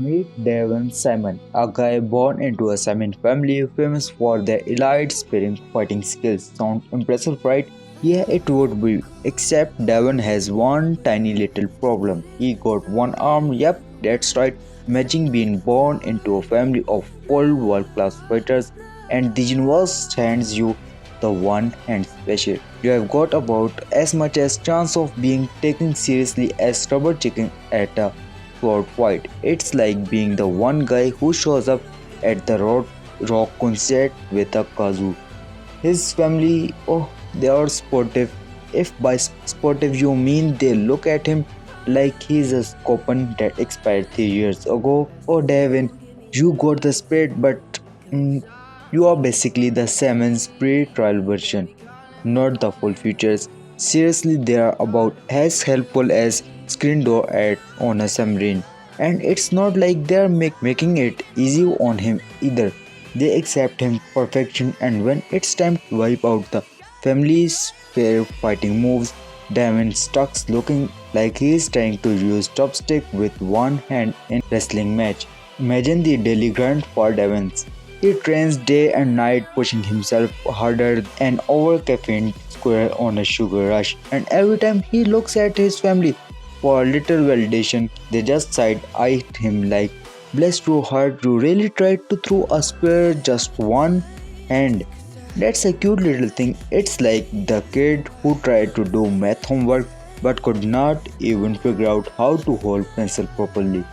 Meet Devon Simon, a guy born into a Simon family famous for their elite spearing fighting skills. Sound impressive, right? Yeah, it would be. Except Devon has one tiny little problem. He got one arm. Yep, that's right. Imagine being born into a family of full world-class fighters, and the universe hands you the one hand special. You have got about as much as chance of being taken seriously as rubber chicken at a sword fight. It's like being the one guy who shows up at the rock concert with a kazoo. His family, oh, they are sportive. If by sportive you mean they look at him like he's a coupon that expired 3 years ago. Oh, Devin, you got the spirit, but mm, you are basically the Simon's pre-trial version, not the full features. Seriously, they are about as helpful as screen door at on a submarine. And it's not like they are making it easy on him either. They accept him perfection, and when it's time to wipe out the family's fair fighting moves, Damon Stuck's looking like he is trying to use chopstick with one hand in wrestling match. Imagine the daily grind for Devons. He trains day and night, pushing himself harder and over caffeine square on a sugar rush. And every time he looks at his family for a little validation, they just side eye him like, "Bless your heart, you really tried to throw a spear just one hand." That's a cute little thing. It's like the kid who tried to do math homework but could not even figure out how to hold pencil properly.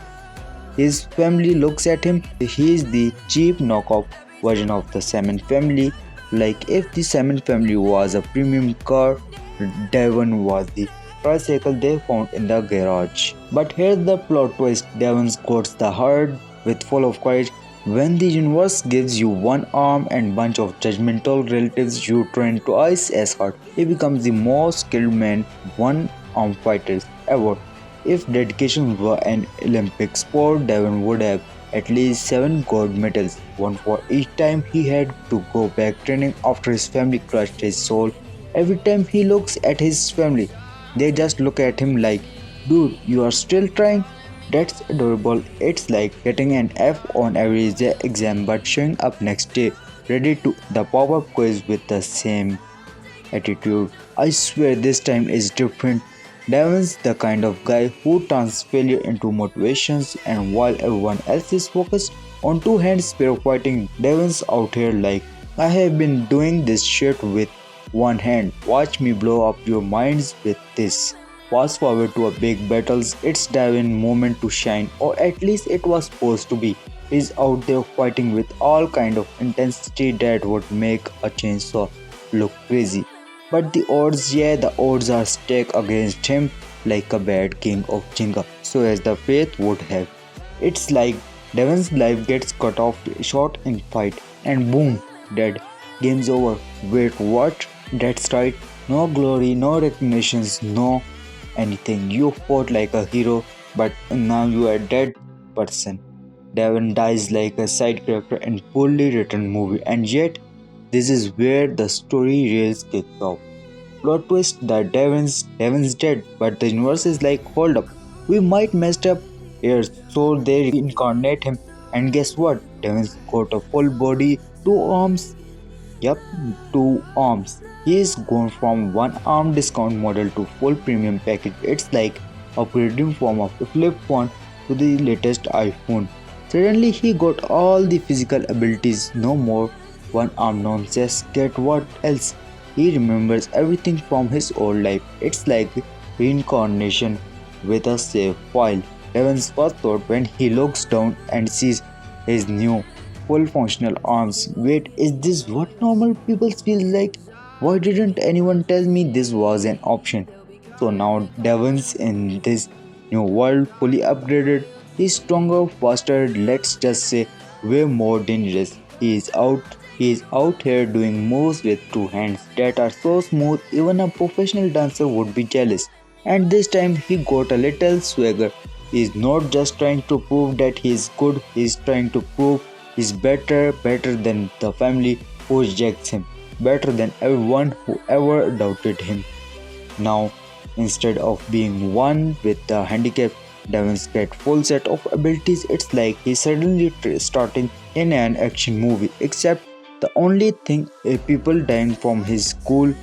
His family looks at him. He is the cheap knockoff version of the Salmon family. Like if the Salmon family was a premium car, Devon was the tricycle they found in the garage. But here's the plot twist. Devon's got the heart with full of courage. When the universe gives you one arm and bunch of judgmental relatives you train twice as hard, he becomes the most skilled man one-arm fighters ever. If dedication were an Olympic sport, Devon would have at least 7 gold medals, one for each time he had to go back training after his family crushed his soul. Every time he looks at his family, they just look at him like, "Dude, you are still trying?" That's adorable. It's like getting an F on every exam but showing up next day ready to the pop-up quiz with the same attitude. I swear this time is different. Devon's the kind of guy who turns failure into motivations, and while everyone else is focused on two-hand spear fighting, Devon's out here like, "I have been doing this shit with one hand. Watch me blow up your minds with this." Fast forward to a big battles, it's Devon's moment to shine, or at least it was supposed to be. He's out there fighting with all kind of intensity that would make a chainsaw look crazy. But the odds, yeah, the odds are stacked against him like a bad king of Jenga. So as the faith would have, it's like Devon's life gets cut off short in fight, and boom, dead. Game's over. Wait, what? That's right. No glory, no recognitions, no anything. You fought like a hero, but now you are a dead person. Devon dies like a side character in poorly written movie, and yet this is where the story really kicks off. Plot twist that Devon's dead, but the universe is like, hold up, we might messed up here, so they reincarnate him, and guess what? Devon's got a full body, two arms. Yup, two arms. He is gone from one arm discount model to full premium package. It's like upgrading from a flip phone to the latest iPhone. Suddenly he got all the physical abilities, no more one arm nonsense. Get what else? He remembers everything from his old life. It's like reincarnation with a save file. Devon's first thought when he looks down and sees his new full functional arms. Wait, is this what normal people feel like? Why didn't anyone tell me this was an option? So now Devon's in this new world fully upgraded. He's stronger, faster, let's just say way more dangerous. He is out here doing moves with two hands that are so smooth even a professional dancer would be jealous. And this time he got a little swagger. He's not just trying to prove that he's good, he's trying to prove he's better than the family who rejects him, better than everyone who ever doubted him. Now, instead of being one with the handicap, Devon's get full set of abilities. It's like he's suddenly starting in an action movie. Except the only thing people dying from his cool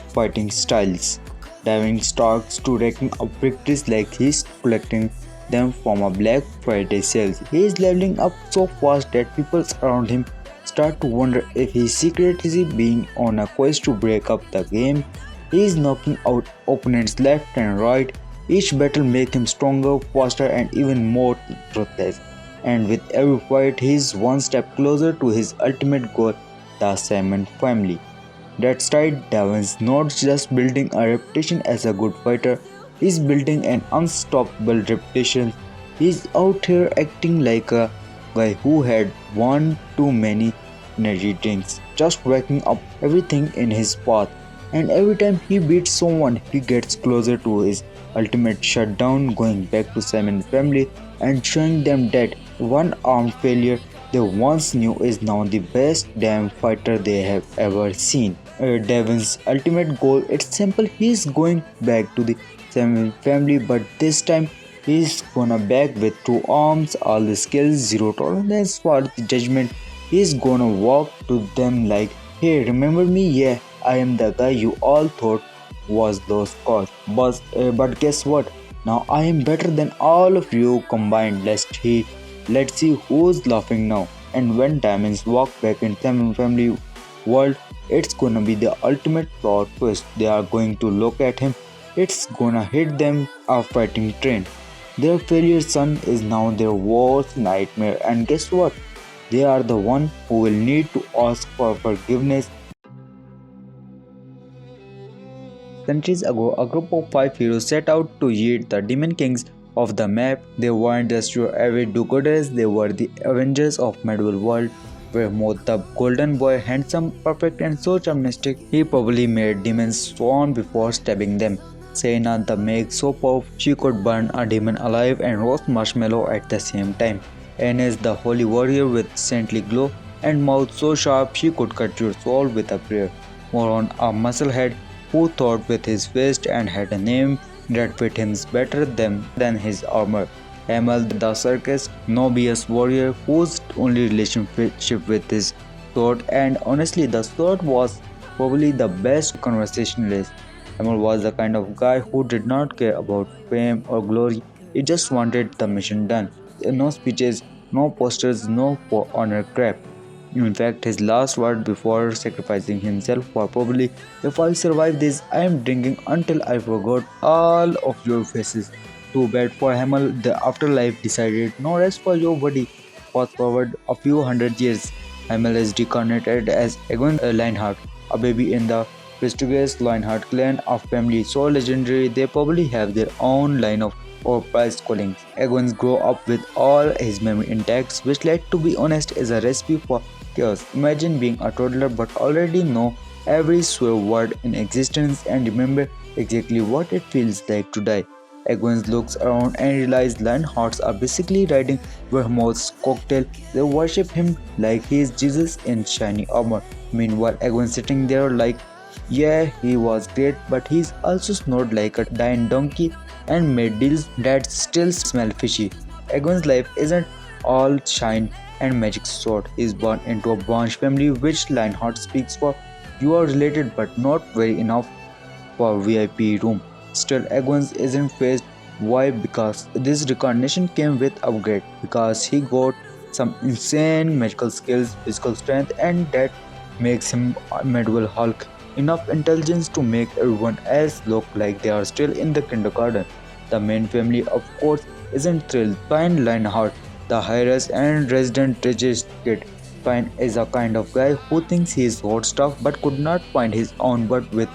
fighting styles. Devon starts to racking up victories like he's collecting them from a Black Friday sales. He is leveling up so fast that people around him start to wonder if he's secretly being on a quest to break up the game. He is knocking out opponents left and right. Each battle makes him stronger, faster, and even more ruthless. And with every fight, he is one step closer to his ultimate goal, the Simon family. That's right, Devon's not just building a reputation as a good fighter, he's building an unstoppable reputation. He's out here acting like a guy who had one too many energy drinks, just waking up everything in his path. And every time he beats someone, he gets closer to his ultimate shutdown, going back to Simon family and showing them that one armed failure they once knew is now the best damn fighter they have ever seen. Devon's ultimate goal, it's simple, he's going back to the Simon family, but this time he's gonna back with two arms, all the skills, zero tolerance for the judgment. He's gonna walk to them like, hey, remember me? Yeah, I am the guy you all thought was lost cause. But guess what? Now I am better than all of you combined. Let's see who's laughing now. And when diamonds walk back in Simon family world, it's gonna be the ultimate plot twist. They are going to look at him. It's gonna hit them a fighting train. Their failure son is now their worst nightmare, and guess what? They are the one who will need to ask for forgiveness. Centuries ago, a group of 5 heroes set out to yield the demon kings of the map. They weren't just your average do-gooders, they were the Avengers of medieval world, where Moth the golden boy, handsome, perfect and so charmistic, he probably made demons sworn before stabbing them. Sena the maid so powerful she could burn a demon alive and roast marshmallow at the same time. Ines the holy warrior with saintly glow and mouth so sharp she could cut your soul with a prayer. Moron a musclehead who thought with his fist and had a name that fit him better than his armor. Hamel the circus novice warrior whose only relationship with his sword, and honestly the sword was probably the best conversationalist. Hamel was the kind of guy who did not care about fame or glory, he just wanted the mission done. No speeches, no posters, no honor crap. In fact, his last word before sacrificing himself was probably, if I survive this, I am drinking until I forgot all of your faces. Too bad for Hamel, the afterlife decided no rest for your body. Fast forward a few hundred years, Hamel is reincarnated as Egon Lionheart, a baby in the prestigious Lionheart clan, a family so legendary they probably have their own line of overpriced callings. Egon's grow up with all his memory intact, which, let to be honest, is a recipe for chaos. Imagine being a toddler but already know every swear word in existence and remember exactly what it feels like to die. Egwene looks around and realizes Lionhearts are basically riding Vermouth's cocktail. They worship him like he is Jesus in shiny armor. Meanwhile, Egwene sitting there like, yeah, he was great, but he's also snored like a dying donkey and made deals that still smell fishy. Egwene's life isn't all shine and magic sword. He's born into a branch family which Lionheart speaks for. You are related but not very enough for VIP room. Still, Egwene isn't phased. Why? Because this reincarnation came with upgrade. Because he got some insane magical skills, physical strength, and that makes him a medieval Hulk. Enough intelligence to make everyone else look like they are still in the kindergarten. The main family, of course, isn't thrilled. Find Lionheart, the heiress and resident richest kid. Fine is a kind of guy who thinks he is hot stuff but could not find his own butt with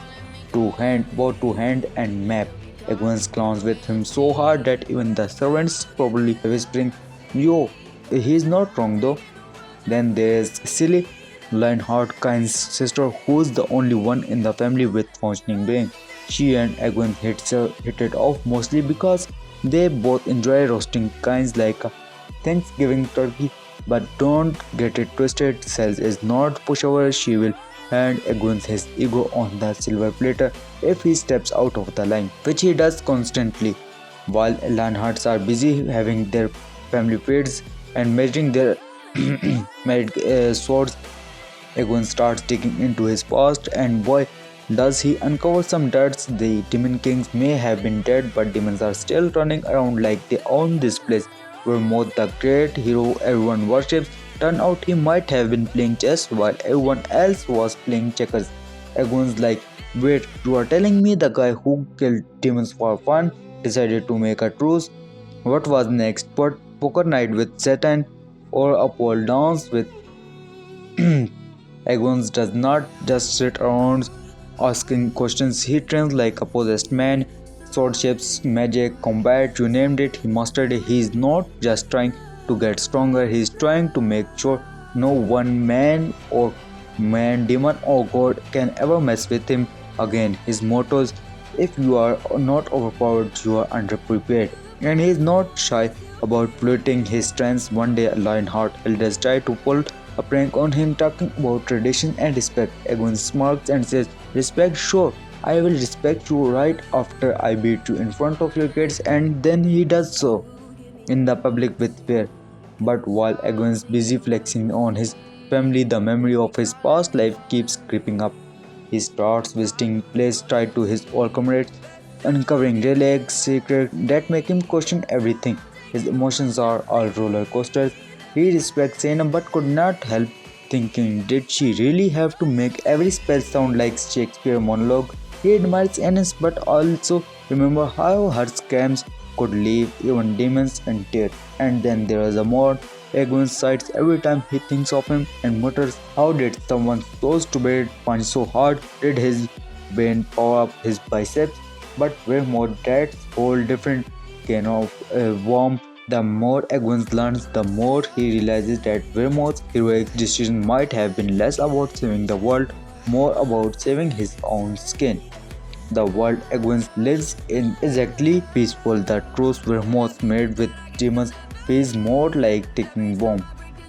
both two hand and map. Egwene's clowns with him so hard that even the servants probably whispering, yo, he's not wrong though. Then there's silly Lionheart Kind's sister who's the only one in the family with functioning brain. She and Egwene hit it off mostly because they both enjoy roasting kinds like a Thanksgiving turkey. But don't get it twisted, Cells is not pushover. She will hand Egwene his ego on the silver platter if he steps out of the line, which he does constantly. While Lionhearts are busy having their family feasts and measuring their married swords, Egon starts digging into his past, and boy, does he uncover some dirt. The demon kings may have been dead, but demons are still running around like they own this place. Vermouth, the great hero everyone worships, turned out he might have been playing chess while everyone else was playing checkers. Egon's like, wait, you are telling me the guy who killed demons for fun decided to make a truce? What was next? Poker night with Satan or a pole dance with Agons does not just sit around asking questions, he trains like a possessed man. Swordships, magic, combat, you named it, he mastered it. He is not just trying to get stronger, he is trying to make sure no one man, demon, or god can ever mess with him again. His motto is, if you are not overpowered, you are underprepared. And he is not shy about flouting his strengths. One day, Lionheart elders try to pull a prank on him talking about tradition and respect. Egon smirks and says, respect? Sure, I will respect you right after I beat you in front of your kids, and then he does so in the public with fear. But while Egon is busy flexing on his family, the memory of his past life keeps creeping up. He starts visiting places tied to his old comrades, uncovering relics, secrets that make him question everything. His emotions are all roller coasters. He respects Sena but could not help thinking, did she really have to make every spell sound like Shakespeare monologue? He admires Ennis but also remember how her scams could leave even demons in tears. And then there is a more. Egon sighs every time he thinks of him and mutters, how did someone so stupid punch so hard? Did his brain power up his biceps? But we're more that's whole different can of worm. The more Egwene learns, the more he realizes that Vermoth's heroic decision might have been less about saving the world, more about saving his own skin. The world Egwene lives in is exactly peaceful. The truce Vermoth made with demons feels more like taking bomb.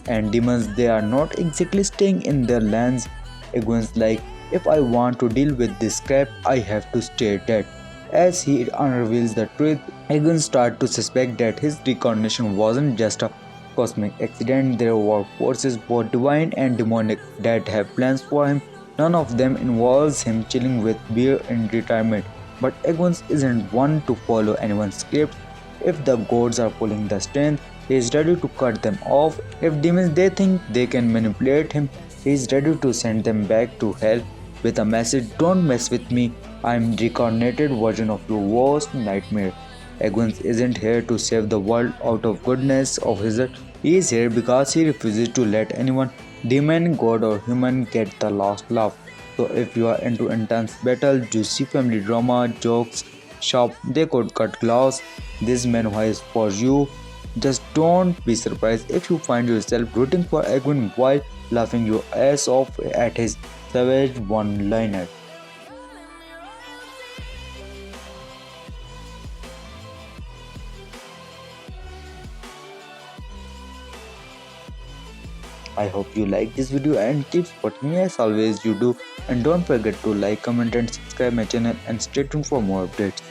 And demons, they are not exactly staying in their lands. Egwene's like, if I want to deal with this crap, I have to stay dead. As he unreveals the truth, Egan starts to suspect that his reincarnation wasn't just a cosmic accident. There were forces both divine and demonic that have plans for him. None of them involves him chilling with beer in retirement. But Egan isn't one to follow anyone's script. If the gods are pulling the strength, he is ready to cut them off. If demons they think they can manipulate him, he is ready to send them back to hell with a message, don't mess with me, I'm reincarnated version of your worst nightmare. Egwene isn't here to save the world out of goodness of his heart. He is here because he refuses to let anyone, demon, god or human, get the last laugh. So if you are into intense battle, juicy family drama, jokes, sharp, they could cut glass, this manhwa is for you. Just don't be surprised if you find yourself rooting for Egwene while laughing your ass off at his savage one-liner. I hope you like this video and keep supporting me as always you do, and don't forget to like, comment and subscribe my channel and stay tuned for more updates.